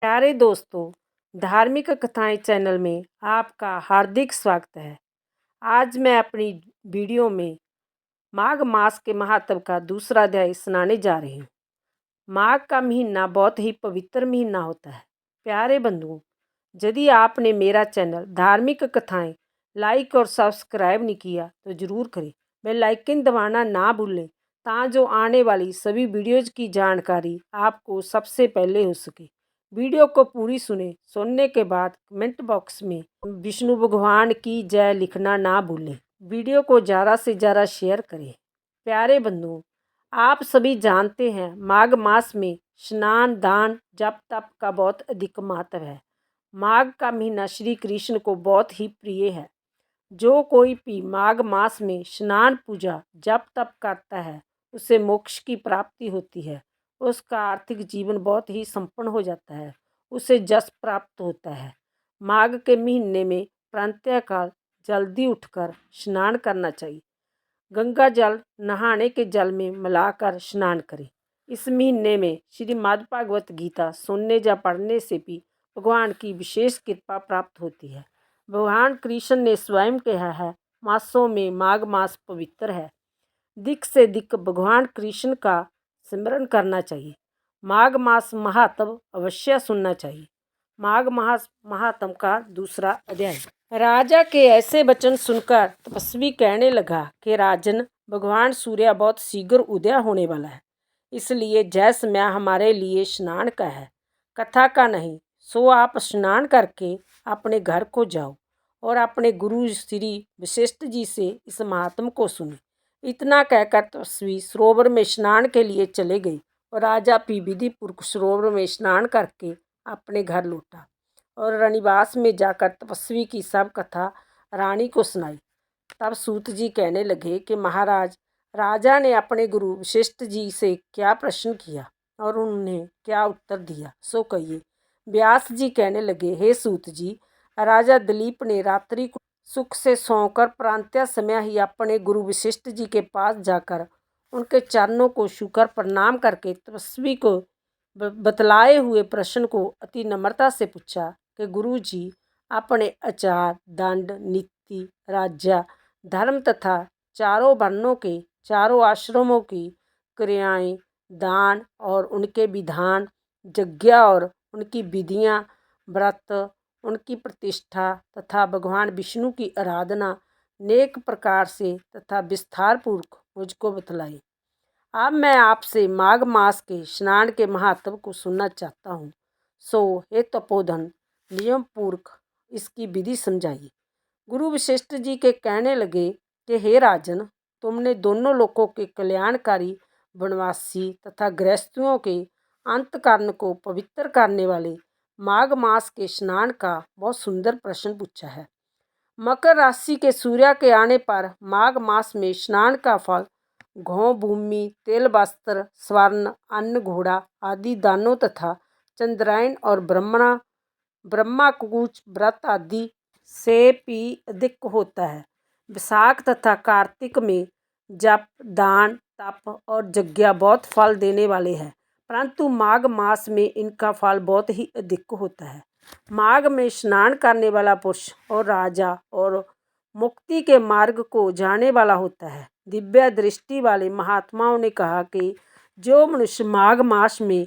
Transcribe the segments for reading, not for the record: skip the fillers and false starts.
प्यारे दोस्तों, धार्मिक कथाएं चैनल में आपका हार्दिक स्वागत है। आज मैं अपनी वीडियो में माघ मास के महात्म का दूसरा अध्याय सुनाने जा रही हूँ। माघ का महीना बहुत ही पवित्र महीना होता है। प्यारे बंधुओं, यदि आपने मेरा चैनल धार्मिक कथाएं लाइक और सब्सक्राइब नहीं किया तो ज़रूर करें। बेल आइकन दबाना ना भूलें ताकि आने वाली सभी वीडियोज़ की जानकारी आपको सबसे पहले हो सके। वीडियो को पूरी सुनने के बाद कमेंट बॉक्स में विष्णु भगवान की जय लिखना ना भूलें। वीडियो को ज़्यादा से ज़्यादा शेयर करें। प्यारे बंधुओं, आप सभी जानते हैं माघ मास में स्नान, दान, जप तप का बहुत अधिक महत्व है। माघ का महीना श्री कृष्ण को बहुत ही प्रिय है। जो कोई भी माघ मास में स्नान, पूजा, जप तप करता है उसे मोक्ष की प्राप्ति होती है। उसका आर्थिक जीवन बहुत ही संपन्न हो जाता है। उसे यश प्राप्त होता है। माघ के महीने में प्रातःकाल जल्दी उठकर स्नान करना चाहिए। गंगा जल नहाने के जल में मिलाकर स्नान करें। इस महीने में श्रीमद् भागवत गीता सुनने या पढ़ने से भी भगवान की विशेष कृपा प्राप्त होती है। भगवान कृष्ण ने स्वयं कहा है, मासों में माघ मास पवित्र है। दिक से दिक भगवान कृष्ण का स्मरण करना चाहिए। माघ मास महात्म अवश्य सुनना चाहिए। माघ मास महात्म का दूसरा अध्याय। राजा के ऐसे वचन सुनकर तपस्वी कहने लगा कि राजन, भगवान सूर्य बहुत शीघ्र उदय होने वाला है, इसलिए जय समय हमारे लिए स्नान का है, कथा का नहीं। सो आप स्नान करके अपने घर को जाओ और अपने गुरु श्री वशिष्ठ जी से इस महात्म को सुने। इतना कहकर तपस्वी सरोवर में स्नान के लिए चले गए और राजा भी विधिपूर्वक सरोवर में स्नान करके अपने घर लौटा और रनिवास में जाकर तपस्वी की सब कथा रानी को सुनाई। तब सूत जी कहने लगे कि महाराज, राजा ने अपने गुरु वशिष्ठ जी से क्या प्रश्न किया और उन्हें क्या उत्तर दिया, सो कहिए। व्यास जी कहने लगे, हे सूत जी, राजा दिलीप ने रात्रि को सुख से सोकर प्रांत्य समय ही अपने गुरु वशिष्ठ जी के पास जाकर उनके चरणों को छूकर प्रणाम करके तपस्वी को बतलाए हुए प्रश्न को अति नम्रता से पूछा कि गुरु जी, अपने आचार, दंड, नीति, राज्य, धर्म तथा चारों वर्णों के चारों आश्रमों की क्रियाएं, दान और उनके विधान, यज्ञ और उनकी विधियां, व्रत, उनकी प्रतिष्ठा तथा भगवान विष्णु की आराधना नेक प्रकार से तथा विस्तार पूर्वक मुझको बतलाई। अब मैं आपसे माघ मास के स्नान के महत्व को सुनना चाहता हूँ। सो हे तपोधन, नियम पूर्वक इसकी विधि समझाइए। गुरु वशिष्ठ जी के कहने लगे कि हे राजन, तुमने दोनों लोकों के कल्याणकारी, वनवासी तथा गृहस्थियों के अंतकरण को पवित्र करने वाले माघ मास के स्नान का बहुत सुंदर प्रश्न पूछा है। मकर राशि के सूर्य के आने पर माघ मास में स्नान का फल घौ, भूमि, तेल, वस्त्र, स्वर्ण, अन्न, घोड़ा आदि दानों तथा चंद्रायन और ब्रह्मा कुछ व्रत आदि से भी अधिक होता है। विशाख तथा कार्तिक में जप, दान, तप और यज्ञ बहुत फल देने वाले हैं, परंतु माघ मास में इनका फल बहुत ही अधिक होता है। माघ में स्नान करने वाला पुरुष और राजा और मुक्ति के मार्ग को जाने वाला होता है। दिव्य दृष्टि वाले महात्माओं ने कहा कि जो मनुष्य माघ मास में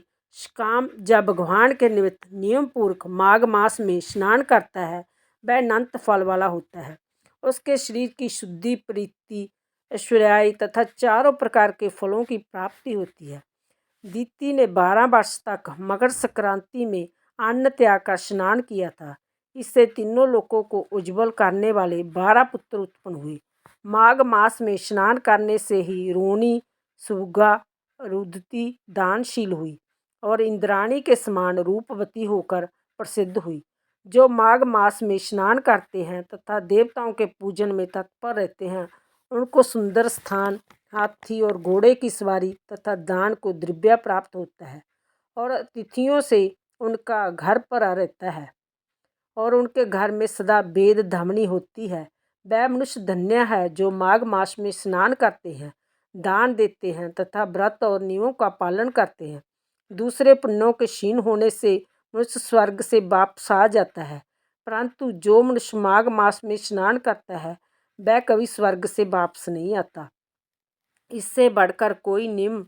काम या भगवान के निमित्त नियम पूर्वक माघ मास में स्नान करता है वह अनंत फल वाला होता है। उसके शरीर की शुद्धि, प्रीति, ऐश्वर्य तथा चारों प्रकार के फलों की प्राप्ति होती है। दीति ने 12 वर्ष तक मकर संक्रांति में अन्न त्याग कर स्नान किया था। इससे तीनों लोकों को उज्जवल करने वाले 12 पुत्र उत्पन्न हुए। माघ मास में स्नान करने से ही रोहिणी, सुगा, रुदती दानशील हुई और इंद्राणी के समान रूपवती होकर प्रसिद्ध हुई। जो माघ मास में स्नान करते हैं तथा देवताओं के पूजन में तत्पर रहते हैं, उनको सुंदर स्थान, हाथी और घोड़े की सवारी तथा दान को द्रव्य प्राप्त होता है और अतिथियों से उनका घर पर रहता है और उनके घर में सदा वेद धमनी होती है। वह मनुष्य धन्य है जो माघ मास में स्नान करते हैं, दान देते हैं तथा व्रत और नियमों का पालन करते हैं। दूसरे पुण्यों के क्षीण होने से मनुष्य स्वर्ग से वापस आ जाता है, परंतु जो मनुष्य माघ मास में स्नान करता है वह कभी स्वर्ग से वापस नहीं आता। इससे बढ़कर कोई नियम,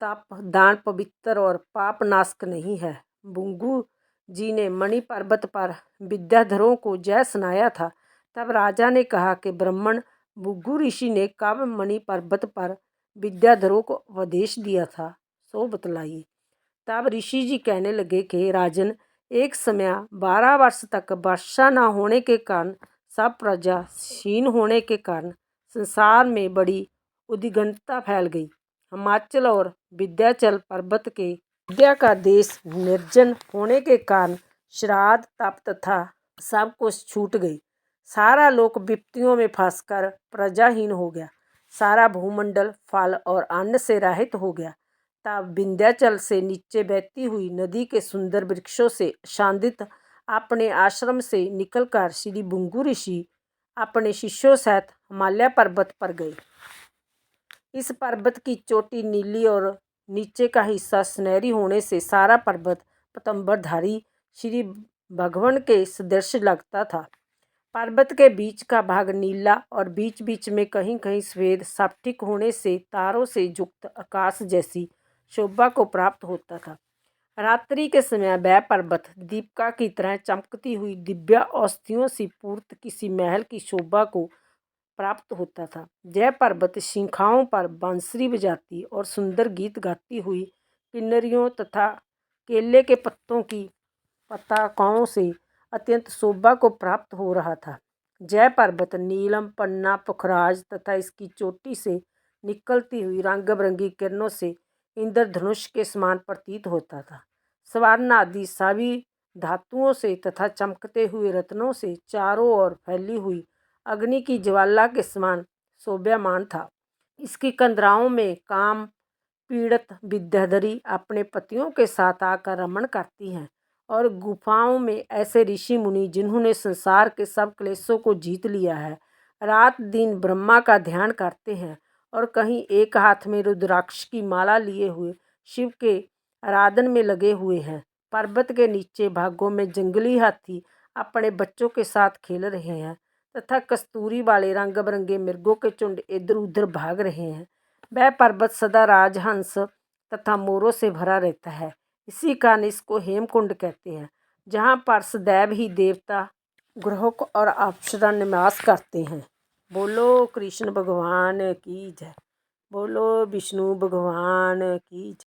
तप, दान पवित्र और पाप नाशक नहीं है। भृगु जी ने मणि पर्वत पर विद्याधरों को जय सुनाया था। तब राजा ने कहा कि ब्राह्मण भृगु ऋषि ने कब मणि पर्वत पर विद्याधरों को उपदेश दिया था, सो बतलाइए। तब ऋषि जी कहने लगे कि राजन, एक समय 12 वर्ष तक वर्षा न होने के कारण, सब प्रजा क्षीण होने के कारण संसार में बड़ी उद्विग्नता फैल गई। हिमाचल और विंध्याचल पर्वत के विद्या का देश निर्जन होने के कारण श्राद्ध, तप तथा सब कुछ छूट गई। सारा लोक विपत्तियों में फंसकर प्रजाहीन हो गया। सारा भूमंडल फल और अन्न से रहित हो गया। तब विंध्याचल से नीचे बहती हुई नदी के सुंदर वृक्षों से आच्छादित अपने आश्रम से निकलकर श्री भृगु ऋषि अपने शिष्यों सहित हिमालय पर्वत पर गए। इस पर्वत की चोटी नीली और नीचे का हिस्सा सुनहरी होने से सारा पर्वत पीतांबरधारी श्री भगवान के सदृश लगता था। पर्वत के बीच का भाग नीला और बीच बीच में कहीं कहीं सफेद स्फटिक होने से तारों से युक्त आकाश जैसी शोभा को प्राप्त होता था। रात्रि के समय वह पर्वत दीपिका की तरह चमकती हुई दिव्य औषधियों से पूर्त किसी महल की शोभा को प्राप्त होता था। यह पर्वत शिखाओं पर बांसुरी बजाती और सुंदर गीत गाती हुई किन्नरियों तथा केले के पत्तों की पताकाओं से अत्यंत शोभा को प्राप्त हो रहा था। जय पर्वत नीलम, पन्ना, पुखराज तथा इसकी चोटी से निकलती हुई रंग बिरंगी किरणों से इंद्रधनुष के समान प्रतीत होता था। स्वर्ण आदि सभी धातुओं से तथा चमकते हुए रत्नों से चारों ओर फैली हुई अग्नि की ज्वाला के समान शोभायमान था। इसकी कंदराओं में काम पीड़ित विद्याधरी अपने पतियों के साथ आकर रमण करती हैं, और गुफाओं में ऐसे ऋषि मुनि जिन्होंने संसार के सब क्लेशों को जीत लिया है, रात दिन ब्रह्मा का ध्यान करते हैं और कहीं एक हाथ में रुद्राक्ष की माला लिए हुए शिव के आराधन में लगे हुए हैं। पर्वत के नीचे भागों में जंगली हाथी अपने बच्चों के साथ खेल रहे हैं तथा कस्तूरी वाले रंग बिरंगे मृगों के झुंड इधर उधर भाग रहे हैं। वह पर्वत सदा राजहंस तथा मोरों से भरा रहता है। इसी कारण इसको हेमकुंड कहते हैं, जहाँ पर सदैव ही देवता, ग्रह और अप्सरा निवास करते हैं। बोलो कृष्ण भगवान की जय। बोलो विष्णु भगवान की जय।